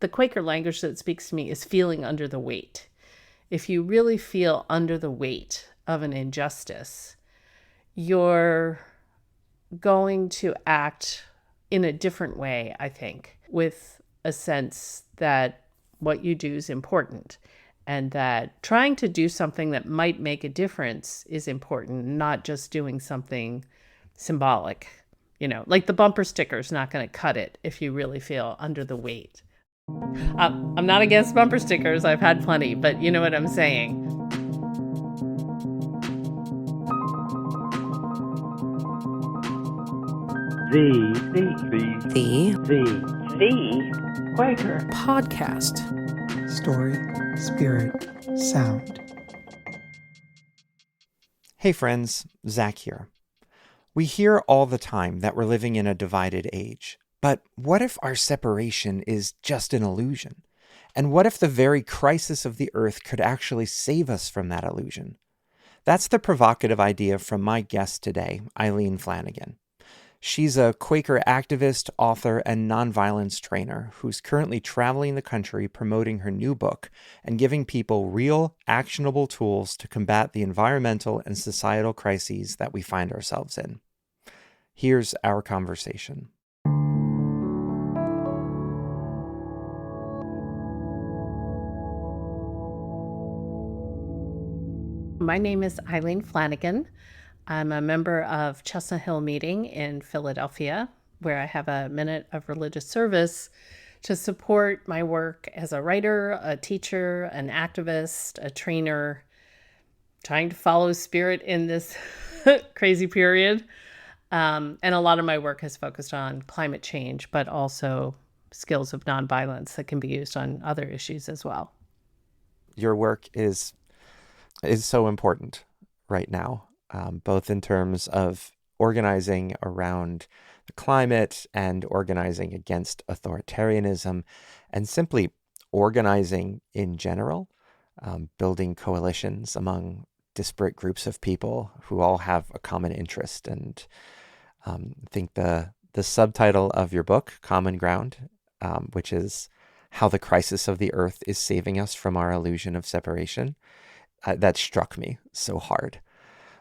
The Quaker language that speaks to me is feeling under the weight. If you really feel under the weight of an injustice, you're going to act in a different way, I think, with a sense that what you do is important and that trying to do something that might make a difference is important, not just doing something symbolic. Like the bumper sticker is not going to cut it if you really feel under the weight. I'm not against bumper stickers. I've had plenty, but you know what I'm saying. The Quaker podcast. Story, spirit, sound. Hey friends, Zach here. We hear all the time that we're living in a divided age. But what if our separation is just an illusion? And what if the very crisis of the earth could actually save us from that illusion? That's the provocative idea from my guest today, Eileen Flanagan. She's a Quaker activist, author, and nonviolence trainer who's currently traveling the country promoting her new book and giving people real, actionable tools to combat the environmental and societal crises that we find ourselves in. Here's our conversation. My name is Eileen Flanagan. I'm a member of Chestnut Hill Meeting in Philadelphia, where I have a minute of religious service to support my work as a writer, a teacher, an activist, a trainer, trying to follow spirit in this crazy period. And a lot of my work has focused on climate change, but also skills of nonviolence that can be used on other issues as well. Your work is so important right now. Both in terms of organizing around the climate and organizing against authoritarianism and simply organizing in general, building coalitions among disparate groups of people who all have a common interest. And I think the subtitle of your book, Common Ground, which is How the Crisis of the Earth is Saving Us from Our Illusion of Separation, that struck me so hard.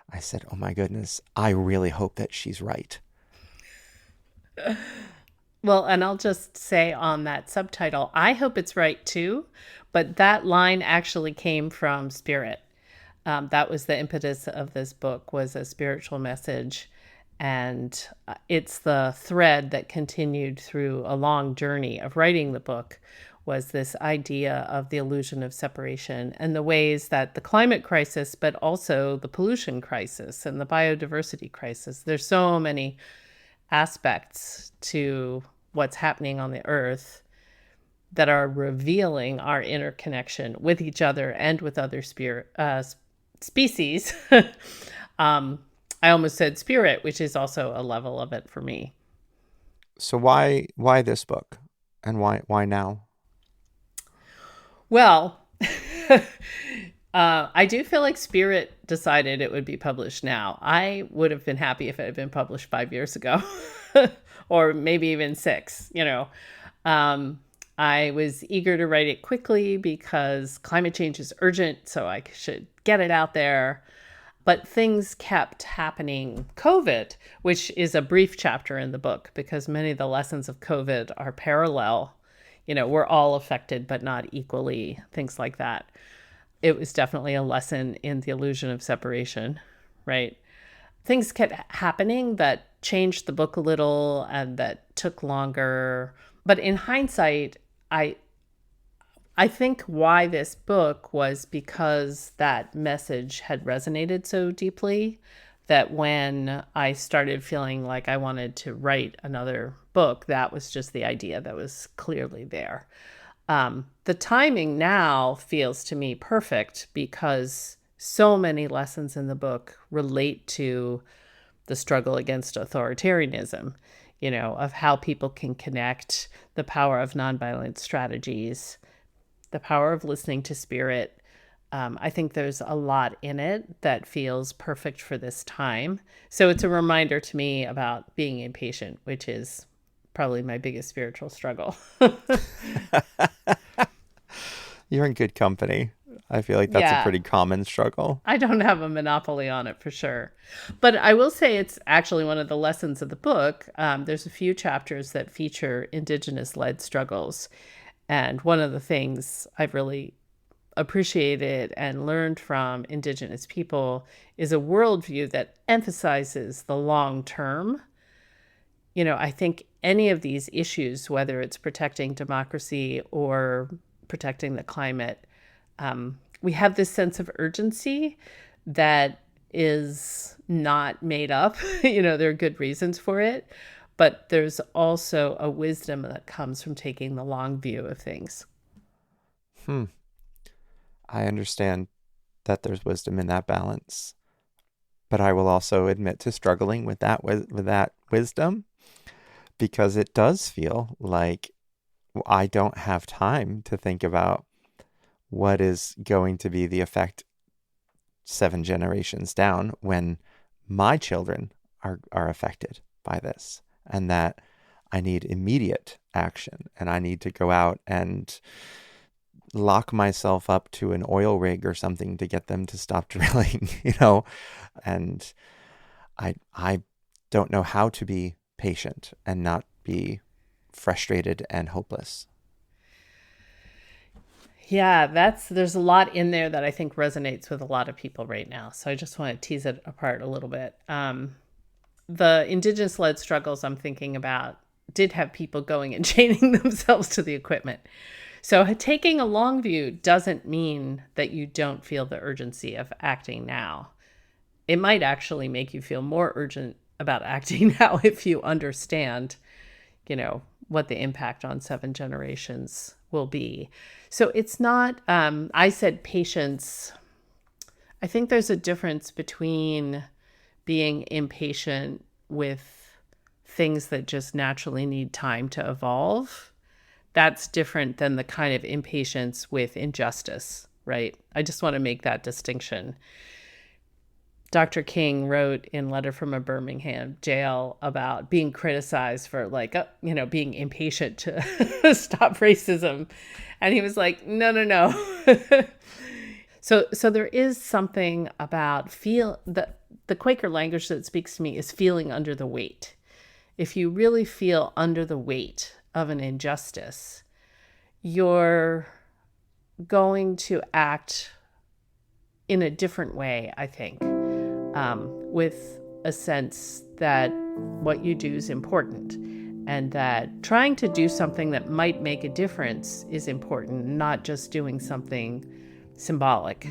I said, oh my goodness, I really hope that she's right. Well, and I'll just say on that subtitle, I hope it's right too, but that line actually came from spirit. That was the impetus of this book, was a spiritual message. And it's the thread that continued through a long journey of writing the book, was this idea of the illusion of separation and the ways that the climate crisis, but also the pollution crisis and the biodiversity crisis, there's so many aspects to what's happening on the earth that are revealing our interconnection with each other and with other species. I almost said spirit, which is also a level of it for me. So why this book, and why now? Well, I do feel like Spirit decided it would be published now. I would have been happy if it had been published 5 years ago, or maybe even 6, I was eager to write it quickly because climate change is urgent, so I should get it out there. But things kept happening. COVID, which is a brief chapter in the book, because many of the lessons of COVID are parallel. We're all affected, but not equally, things like that. It was definitely a lesson in the illusion of separation, right? Things kept happening that changed the book a little and that took longer. But in hindsight, I think why this book was because that message had resonated so deeply that when I started feeling like I wanted to write another book, that was just the idea that was clearly there. The timing now feels to me perfect because so many lessons in the book relate to the struggle against authoritarianism, of how people can connect, the power of nonviolent strategies, the power of listening to spirit. I think there's a lot in it that feels perfect for this time. So it's a reminder to me about being impatient, which is probably my biggest spiritual struggle. You're in good company. I feel like that's a Yeah. pretty common struggle. I don't have a monopoly on it for sure. But I will say it's actually one of the lessons of the book. There's a few chapters that feature Indigenous-led struggles. And one of the things I've really appreciated and learned from Indigenous people is a worldview that emphasizes the long term. I think any of these issues, whether it's protecting democracy or protecting the climate, we have this sense of urgency that is not made up. There are good reasons for it, but there's also a wisdom that comes from taking the long view of things. I understand that there's wisdom in that balance, but I will also admit to struggling with that wisdom, because it does feel like I don't have time to think about what is going to be the effect 7 generations down when my children are affected by this, and that I need immediate action, and I need to go out and lock myself up to an oil rig or something to get them to stop drilling, and I don't know how to be patient and not be frustrated and hopeless. Yeah, there's a lot in there that I think resonates with a lot of people right now. So I just want to tease it apart a little bit. The Indigenous-led struggles I'm thinking about did have people going and chaining themselves to the equipment. So taking a long view doesn't mean that you don't feel the urgency of acting now. It might actually make you feel more urgent about acting now if you understand, what the impact on 7 generations will be. So it's not, I said patience. I think there's a difference between being impatient with things that just naturally need time to evolve. That's different than the kind of impatience with injustice, right? I just want to make that distinction. Dr. King wrote in Letter from a Birmingham Jail about being criticized for being impatient to stop racism. And he was like, no. So there is something about the Quaker language that speaks to me is feeling under the weight. If you really feel under the weight of an injustice, you're going to act in a different way, I think, with a sense that what you do is important, and that trying to do something that might make a difference is important, not just doing something symbolic.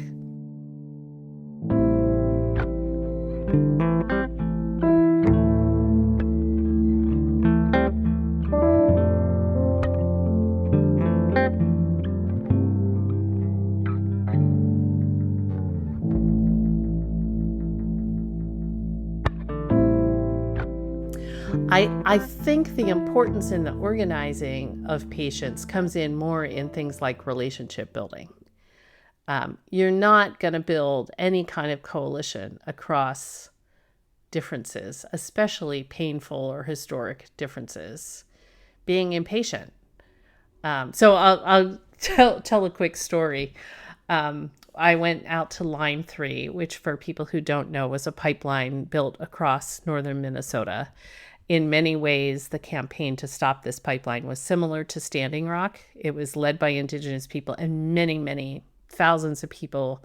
I think the importance in the organizing of patience comes in more in things like relationship building. You're not going to build any kind of coalition across differences, especially painful or historic differences, being impatient. So I'll tell a quick story. I went out to Line 3, which for people who don't know was a pipeline built across northern Minnesota. In many ways, the campaign to stop this pipeline was similar to Standing Rock. It was led by Indigenous people, and many, many thousands of people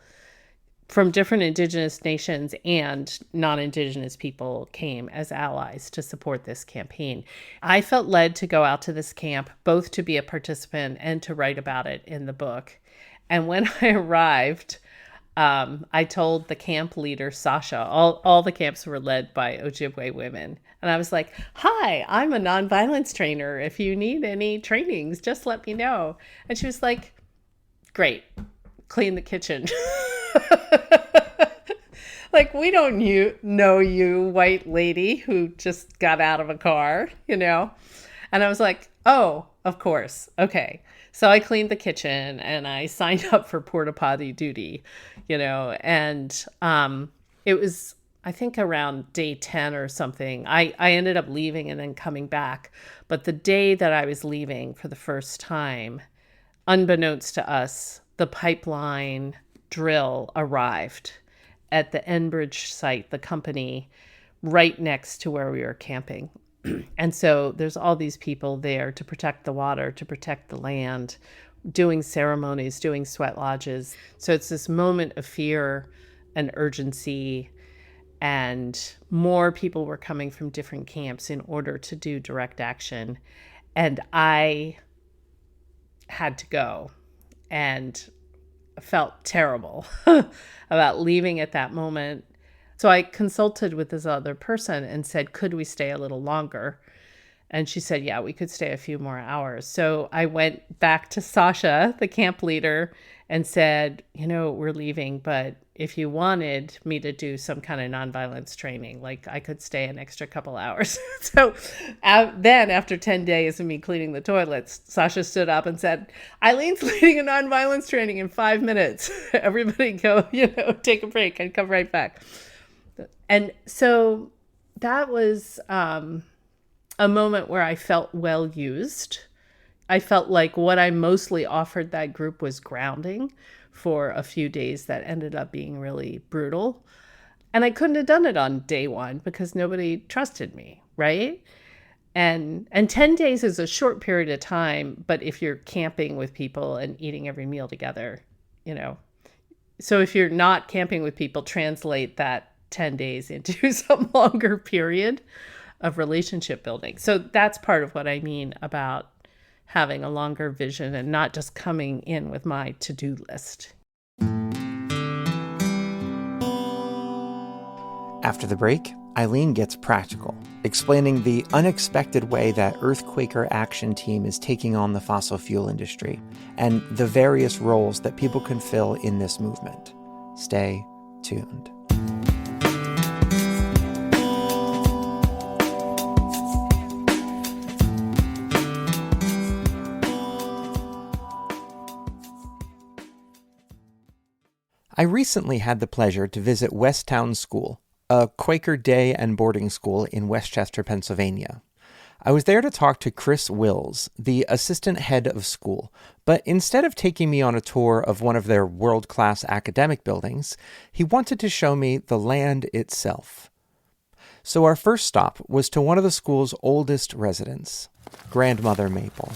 from different Indigenous nations and non-Indigenous people came as allies to support this campaign. I felt led to go out to this camp, both to be a participant and to write about it in the book. And when I arrived, I told the camp leader, Sasha, all the camps were led by Ojibwe women. And I was like, hi, I'm a nonviolence trainer. If you need any trainings, just let me know. And she was like, great, clean the kitchen. Like, we don't know you, white lady who just got out of a car, And I was like, oh, of course. Okay. So I cleaned the kitchen and I signed up for porta potty duty, and it was I think around day 10 or something. I ended up leaving and then coming back. But the day that I was leaving for the first time, unbeknownst to us, the pipeline drill arrived at the Enbridge site, the company, right next to where we were camping. And so there's all these people there to protect the water, to protect the land, doing ceremonies, doing sweat lodges. So it's this moment of fear and urgency, and more people were coming from different camps in order to do direct action. And I had to go and felt terrible about leaving at that moment. So I consulted with this other person and said, could we stay a little longer? And she said, yeah, we could stay a few more hours. So I went back to Sasha, the camp leader, and said, we're leaving, but if you wanted me to do some kind of nonviolence training, like I could stay an extra couple hours. So then after 10 days of me cleaning the toilets, Sasha stood up and said, Eileen's leading a nonviolence training in 5 minutes. Everybody go, take a break and come right back. And so that was a moment where I felt well used. I felt like what I mostly offered that group was grounding for a few days that ended up being really brutal. And I couldn't have done it on day one because nobody trusted me, right? And 10 days is a short period of time, but if you're camping with people and eating every meal together, So if you're not camping with people, translate that 10 days into some longer period of relationship building. So that's part of what I mean about having a longer vision and not just coming in with my to-do list. After the break, Eileen gets practical, explaining the unexpected way that Earth Quaker Action Team is taking on the fossil fuel industry and the various roles that people can fill in this movement. Stay tuned. I recently had the pleasure to visit Westtown School, a Quaker day and boarding school in Westchester, Pennsylvania. I was there to talk to Chris Wills, the assistant head of school, but instead of taking me on a tour of one of their world-class academic buildings, he wanted to show me the land itself. So our first stop was to one of the school's oldest residents, Grandmother Maple.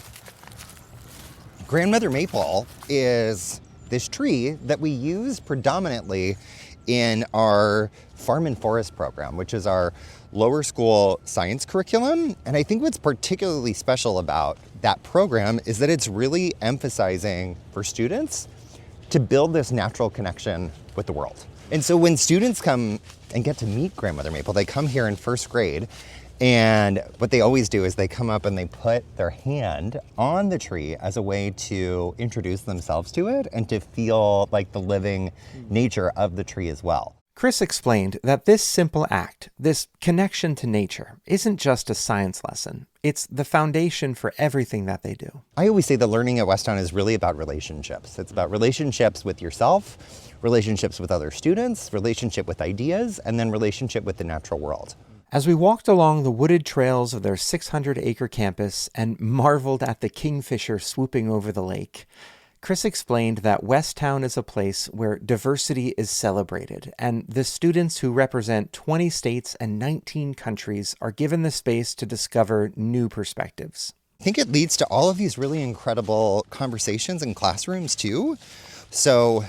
Grandmother Maple is this tree that we use predominantly in our Farm and Forest program, which is our lower school science curriculum. And I think what's particularly special about that program is that it's really emphasizing for students to build this natural connection with the world. And so when students come and get to meet Grandmother Maple, they come here in first grade, and what they always do is they come up and they put their hand on the tree as a way to introduce themselves to it and to feel like the living nature of the tree as well. Chris explained that this simple act, this connection to nature, isn't just a science lesson. It's the foundation for everything that they do. I always say the learning at Westtown is really about relationships. It's about relationships with yourself, relationships with other students, relationship with ideas, and then relationship with the natural world. As we walked along the wooded trails of their 600-acre campus and marveled at the kingfisher swooping over the lake, Chris explained that Westtown is a place where diversity is celebrated, and the students who represent 20 states and 19 countries are given the space to discover new perspectives. I think it leads to all of these really incredible conversations in classrooms too. So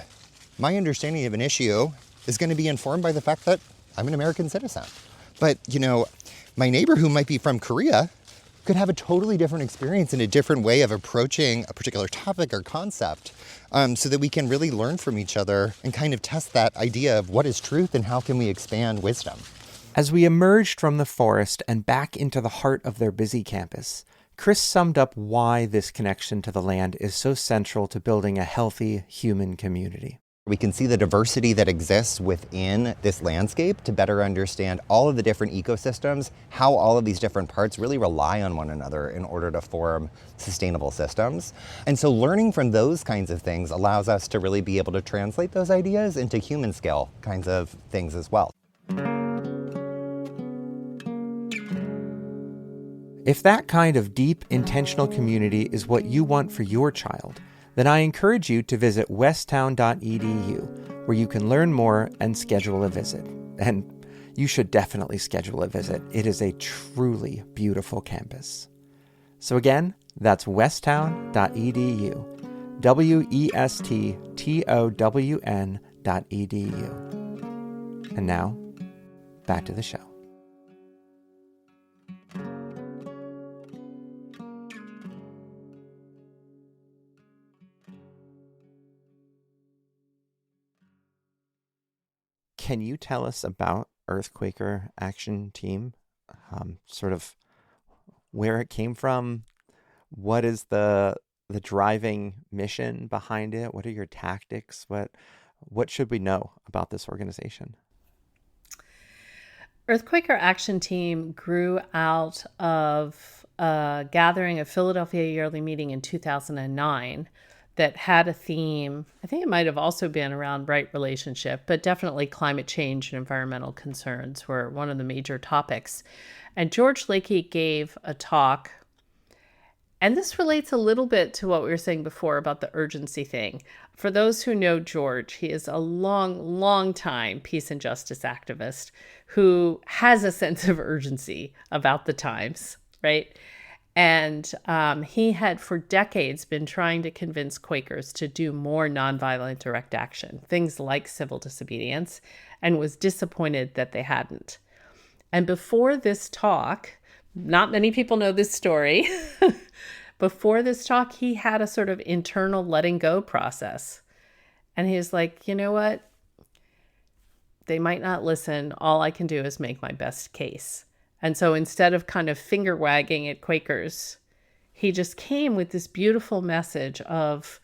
my understanding of an issue is going to be informed by the fact that I'm an American citizen. But, my neighbor who might be from Korea could have a totally different experience and a different way of approaching a particular topic or concept, so that we can really learn from each other and kind of test that idea of what is truth and how can we expand wisdom. As we emerged from the forest and back into the heart of their busy campus, Chris summed up why this connection to the land is so central to building a healthy human community. We can see the diversity that exists within this landscape to better understand all of the different ecosystems, how all of these different parts really rely on one another in order to form sustainable systems. And so learning from those kinds of things allows us to really be able to translate those ideas into human scale kinds of things as well. If that kind of deep, intentional community is what you want for your child, then I encourage you to visit westtown.edu, where you can learn more and schedule a visit. And you should definitely schedule a visit. It is a truly beautiful campus. So again, that's westtown.edu, westtown.edu. And now, back to the show. Can you tell us about Quaker Action Team? Sort of where it came from? What is the driving mission behind it? What are your tactics? What should we know about this organization? Quaker Action Team grew out of a gathering, a Philadelphia yearly meeting in 2009 that had a theme. I think it might have also been around right relationship, but definitely climate change and environmental concerns were one of the major topics. And George Lakey gave a talk, and this relates a little bit to what we were saying before about the urgency thing. For those who know George, he is a long time peace and justice activist who has a sense of urgency about the times, right? And he had for decades been trying to convince Quakers to do more nonviolent direct action, things like civil disobedience, and was disappointed that they hadn't. And before this talk, not many people know this story, before this talk, he had a sort of internal letting go process. And he was like, you know what? They might not listen. All I can do is make my best case. And so instead of kind of finger wagging at Quakers, he just came with this beautiful message of,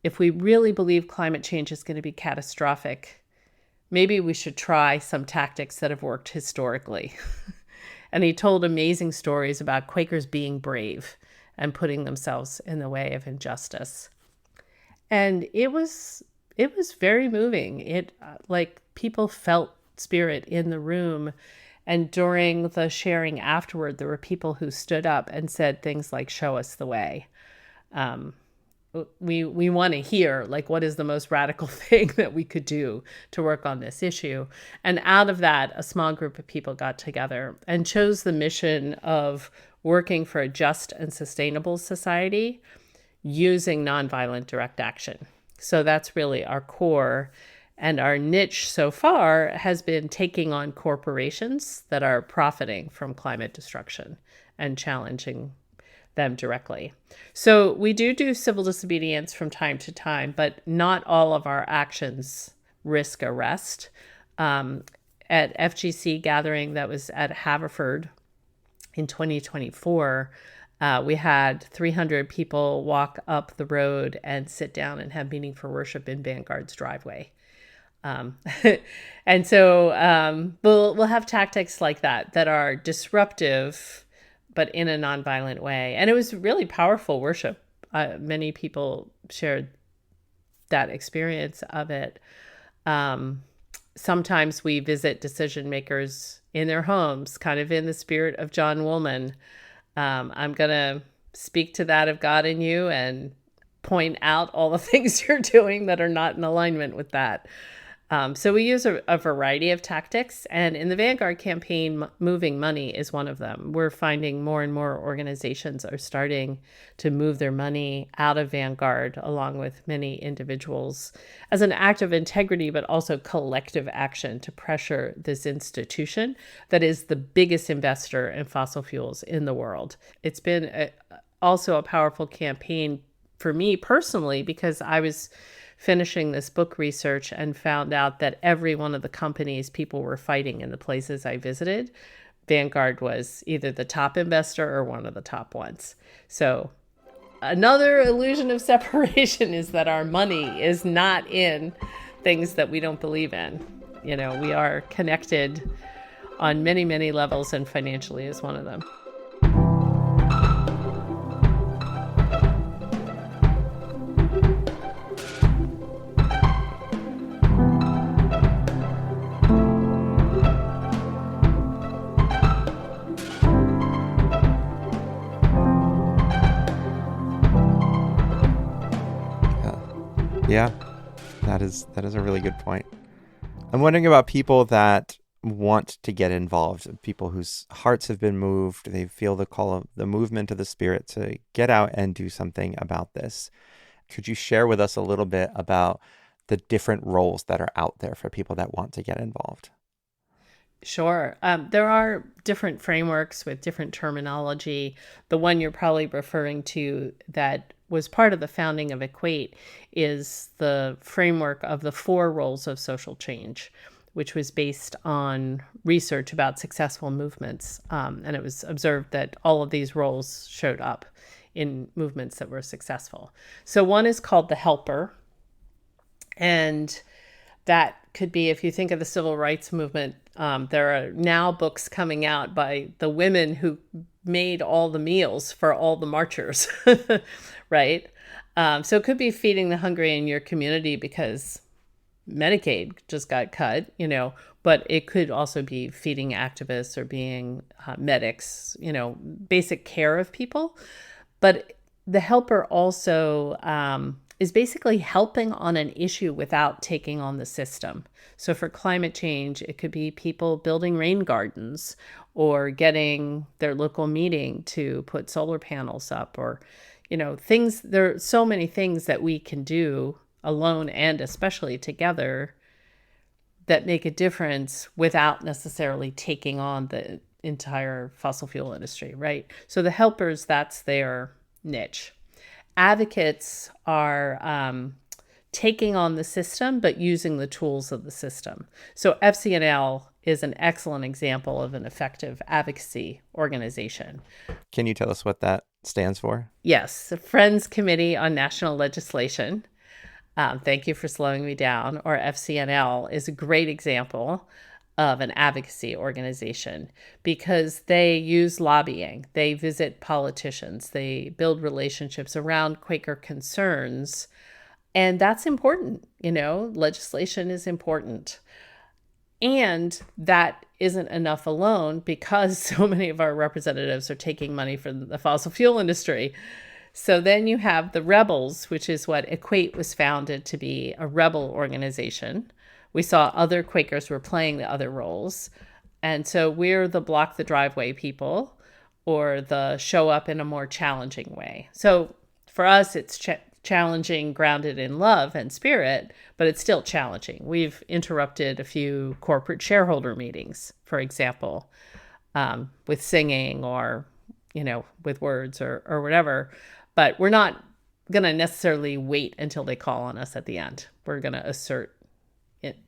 if we really believe climate change is going to be catastrophic, maybe we should try some tactics that have worked historically. And he told amazing stories about Quakers being brave and putting themselves in the way of injustice. And it was very moving. It like people felt spirit in the room. And during the sharing afterward, there were people who stood up and said things like, show us the way. We want to hear, like, what is the most radical thing that we could do to work on this issue? And out of that, a small group of people got together and chose the mission of working for a just and sustainable society using nonviolent direct action. So that's really our core. And our niche so far has been taking on corporations that are profiting from climate destruction and challenging them directly. So we do civil disobedience from time to time, but not all of our actions risk arrest. At FGC gathering that was at Haverford in 2024, we had 300 people walk up the road and sit down and have meaning for worship in Vanguard's driveway. And so we'll have tactics like that are disruptive, but in a nonviolent way. And it was really powerful worship. Many people shared that experience of it. Sometimes we visit decision makers in their homes, kind of in the spirit of John Woolman. I'm going to speak to that of God in you and point out all the things you're doing that are not in alignment with that. So we use a variety of tactics, and in the Vanguard campaign, moving money is one of them. We're finding more and more organizations are starting to move their money out of Vanguard, along with many individuals, as an act of integrity, but also collective action to pressure this institution that is the biggest investor in fossil fuels in the world. It's been also a powerful campaign for me personally, because I was finishing this book research and found out that every one of the companies people were fighting in the places I visited, Vanguard was either the top investor or one of the top ones. So another illusion of separation is that our money is not in things that we don't believe in. You know, we are connected on many, many levels, and financially is one of them. Yeah, that is a really good point. I'm wondering about people that want to get involved, people whose hearts have been moved. They feel the call of the movement of the Spirit to get out and do something about this. Could you share with us a little bit about the different roles that are out there for people that want to get involved? Sure. There are different frameworks with different terminology. The one you're probably referring to that was part of the founding of Equate is the framework of the 4 roles of social change, which was based on research about successful movements. And it was observed that all of these roles showed up in movements that were successful. So one is called the helper. And that could be, if you think of the civil rights movement, there are now books coming out by the women who made all the meals for all the marchers, right? So it could be feeding the hungry in your community because Medicaid just got cut, but it could also be feeding activists or being medics, basic care of people. But the helper also is basically helping on an issue without taking on the system. So for climate change, it could be people building rain gardens or getting their local meeting to put solar panels up or, things. There are so many things that we can do alone and especially together that make a difference without necessarily taking on the entire fossil fuel industry, right? So the helpers, that's their niche. Advocates are taking on the system, but using the tools of the system. So FCNL is an excellent example of an effective advocacy organization. Can you tell us what that stands for? Yes, the Friends Committee on National Legislation. Thank you for slowing me down. Or FCNL is a great example of an advocacy organization because they use lobbying. They visit politicians. They build relationships around Quaker concerns. And that's important. Legislation is important. And that isn't enough alone because so many of our representatives are taking money from the fossil fuel industry. So then you have the rebels, which is what Equate was founded to be, a rebel organization. We saw other Quakers were playing the other roles. And so we're the block the driveway people or the show up in a more challenging way. So for us, it's challenging, grounded in love and spirit, but it's still challenging. We've interrupted a few corporate shareholder meetings, for example, with singing or, with words or whatever. But we're not going to necessarily wait until they call on us at the end. We're going to assert it,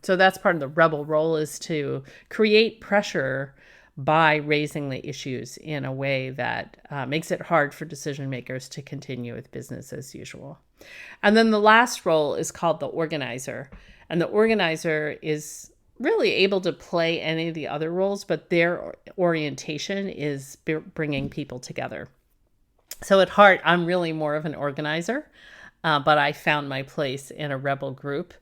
So that's part of the rebel role, is to create pressure by raising the issues in a way that makes it hard for decision makers to continue with business as usual. And then the last role is called the organizer. And the organizer is really able to play any of the other roles, but their orientation is bringing people together. So at heart, I'm really more of an organizer, but I found my place in a rebel group.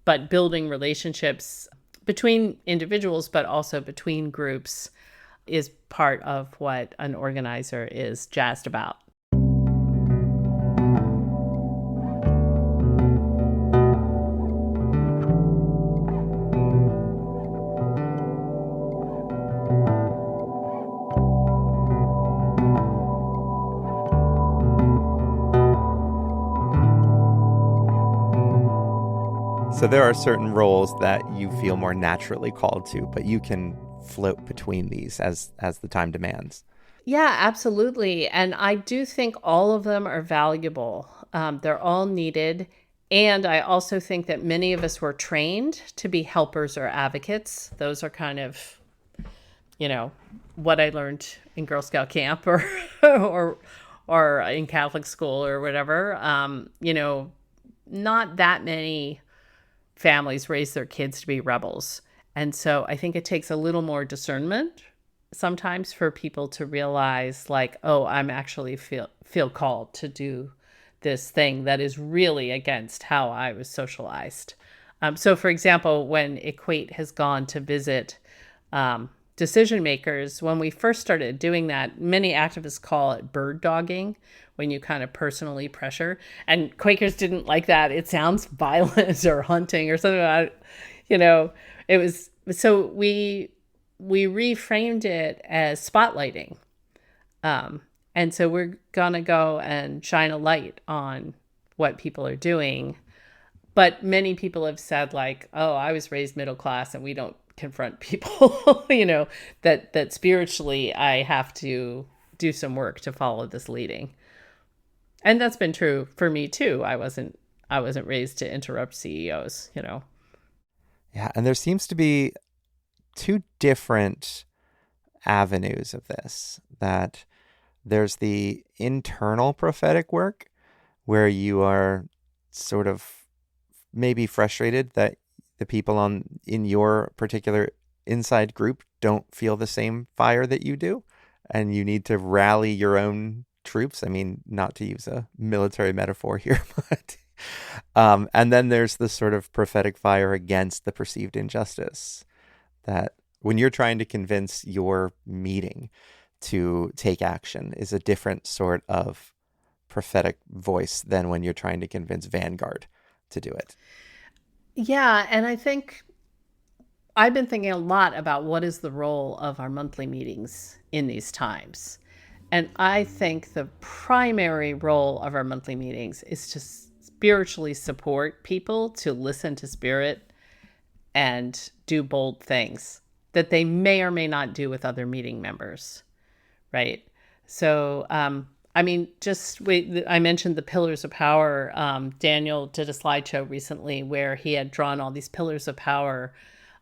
But building relationships between individuals, but also between groups, is part of what an organizer is jazzed about. So there are certain roles that you feel more naturally called to, but you can float between these as the time demands. Yeah, absolutely. And I do think all of them are valuable. They're all needed. And I also think that many of us were trained to be helpers or advocates. Those are kind of, what I learned in Girl Scout camp or or in Catholic school or whatever. Not that many families raise their kids to be rebels. And so I think it takes a little more discernment sometimes for people to realize I'm actually feel called to do this thing that is really against how I was socialized. So for example, when Equate has gone to visit decision makers, when we first started doing that, many activists call it bird dogging, when you kind of personally pressure. And Quakers didn't like that. It sounds violent or hunting or something. It was, so we reframed it as spotlighting. And so we're going to go and shine a light on what people are doing. But many people have said, like, oh, I was raised middle class and we don't confront people, that spiritually I have to do some work to follow this leading. And that's been true for me too. I wasn't raised to interrupt CEOs, Yeah, and there seems to be two different avenues of this. That there's the internal prophetic work where you are sort of maybe frustrated that the people in your particular inside group don't feel the same fire that you do, and you need to rally your own troops. I mean, not to use a military metaphor here, but and then there's the sort of prophetic fire against the perceived injustice, that when you're trying to convince your meeting to take action is a different sort of prophetic voice than when you're trying to convince Vanguard to do it. Yeah, and I think I've been thinking a lot about what is the role of our monthly meetings in these times. And I think the primary role of our monthly meetings is to spiritually support people to listen to spirit and do bold things that they may or may not do with other meeting members, right? So, I mentioned the pillars of power. Daniel did a slideshow recently where he had drawn all these pillars of power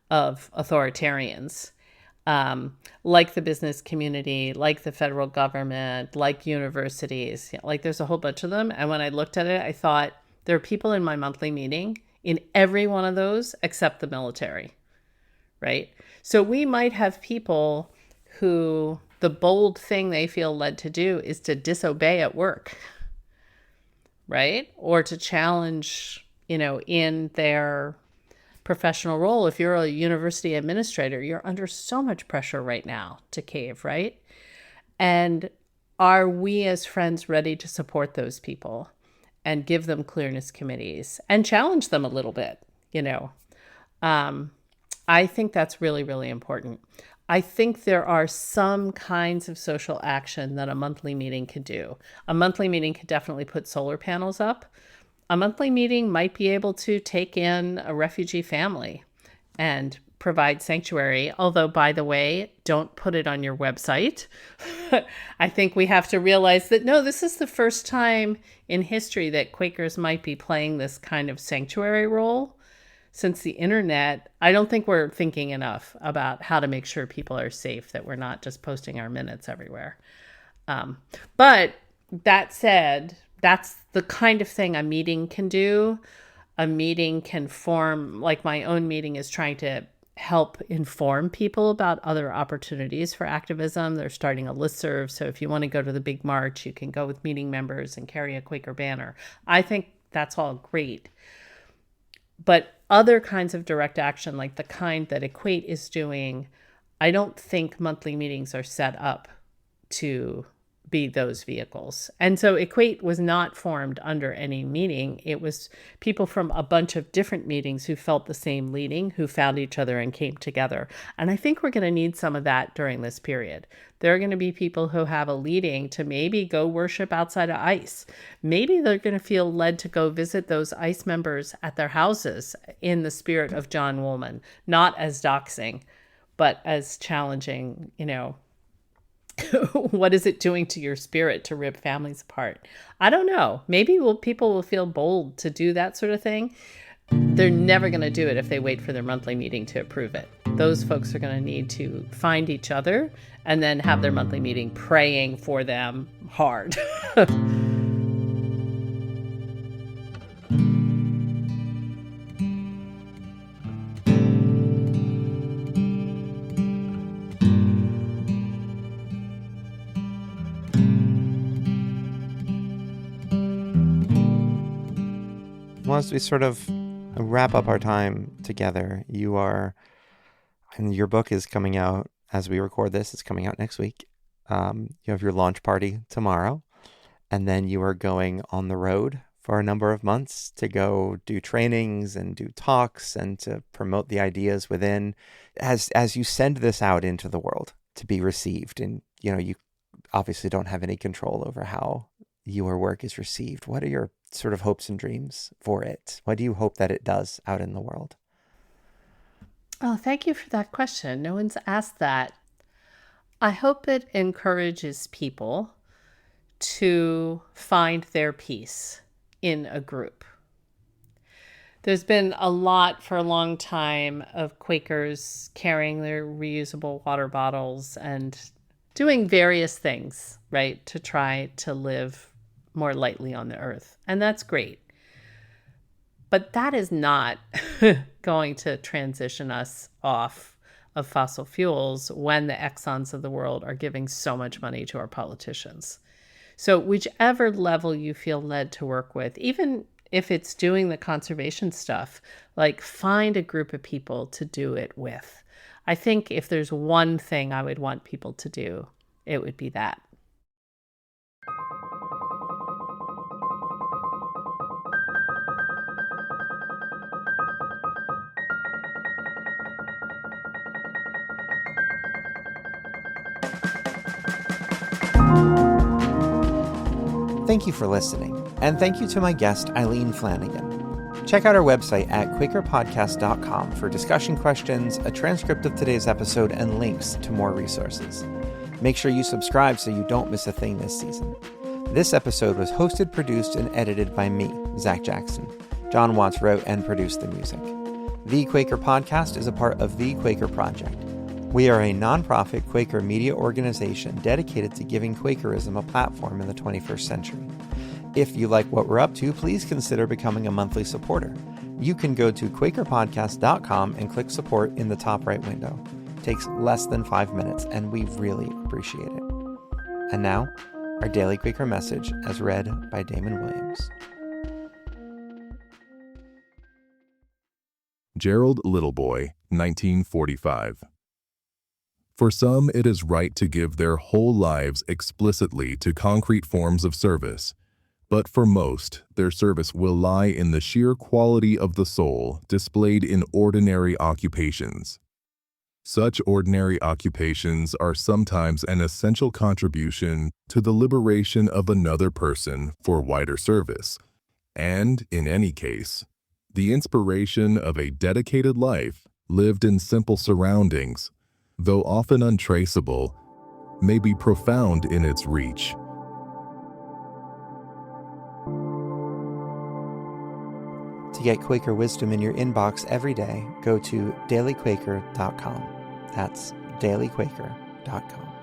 of authoritarians, like the business community, like the federal government, like universities. Like there's a whole bunch of them. And when I looked at it, I thought there are people in my monthly meeting in every one of those except the military, right? So we might have people who the bold thing they feel led to do is to disobey at work, right? Or to challenge, in their professional role. If you're a university administrator, you're under so much pressure right now to cave, right? And are we as friends ready to support those people and give them clearness committees and challenge them a little bit, I think that's really, really important. I think there are some kinds of social action that a monthly meeting could do. A monthly meeting could definitely put solar panels up. A monthly meeting might be able to take in a refugee family and provide sanctuary. Although, by the way, don't put it on your website. I think we have to realize that, no, this is the first time in history that Quakers might be playing this kind of sanctuary role. Since the internet, I don't think we're thinking enough about how to make sure people are safe, that we're not just posting our minutes everywhere. But that said, that's the kind of thing a meeting can do. A meeting can form, like my own meeting is trying to help inform people about other opportunities for activism. They're starting a listserv. So if you want to go to the big march, you can go with meeting members and carry a Quaker banner. I think that's all great. But other kinds of direct action, like the kind that Equate is doing, I don't think monthly meetings are set up to be those vehicles. And so Equate was not formed under any meeting. It was people from a bunch of different meetings who felt the same leading, who found each other and came together. And I think we're going to need some of that during this period. There are going to be people who have a leading to maybe go worship outside of ICE. Maybe they're going to feel led to go visit those ICE members at their houses in the spirit of John Woolman, not as doxing, but as challenging, what is it doing to your spirit to rip families apart? I don't know. Maybe people will feel bold to do that sort of thing. They're never going to do it if they wait for their monthly meeting to approve it. Those folks are going to need to find each other and then have their monthly meeting praying for them hard. As we sort of wrap up our time together, and your book is coming out as we record this, it's coming out next week. You have your launch party tomorrow, and then you are going on the road for a number of months to go do trainings and do talks and to promote the ideas within as you send this out into the world to be received. And, you obviously don't have any control over how your work is received. What are your sort of hopes and dreams for it? What do you hope that it does out in the world? Oh, thank you for that question. No one's asked that. I hope it encourages people to find their peace in a group. There's been a lot for a long time of Quakers carrying their reusable water bottles and doing various things, right, to try to live more lightly on the earth. And that's great. But that is not going to transition us off of fossil fuels when the Exxons of the world are giving so much money to our politicians. So whichever level you feel led to work with, even if it's doing the conservation stuff, like find a group of people to do it with. I think if there's one thing I would want people to do, it would be that. Thank you for listening, and thank you to my guest, Eileen Flanagan. Check out our website at quakerpodcast.com for discussion questions, a transcript of today's episode, and links to more resources. Make sure you subscribe so you don't miss a thing this season. This episode was hosted, produced, and edited by me, Zach Jackson. John Watts wrote and produced the music. The Quaker Podcast is a part of The Quaker Project. We are a nonprofit Quaker media organization dedicated to giving Quakerism a platform in the 21st century. If you like what we're up to, please consider becoming a monthly supporter. You can go to quakerpodcast.com and click support in the top right window. It takes less than 5 minutes, and we really appreciate it. And now, our daily Quaker message as read by Damon Williams. Gerald Littleboy, 1945. For some, it is right to give their whole lives explicitly to concrete forms of service, but for most, their service will lie in the sheer quality of the soul displayed in ordinary occupations. Such ordinary occupations are sometimes an essential contribution to the liberation of another person for wider service, and, in any case, the inspiration of a dedicated life lived in simple surroundings, though often untraceable, may be profound in its reach. To get Quaker wisdom in your inbox every day, go to dailyquaker.com. That's dailyquaker.com.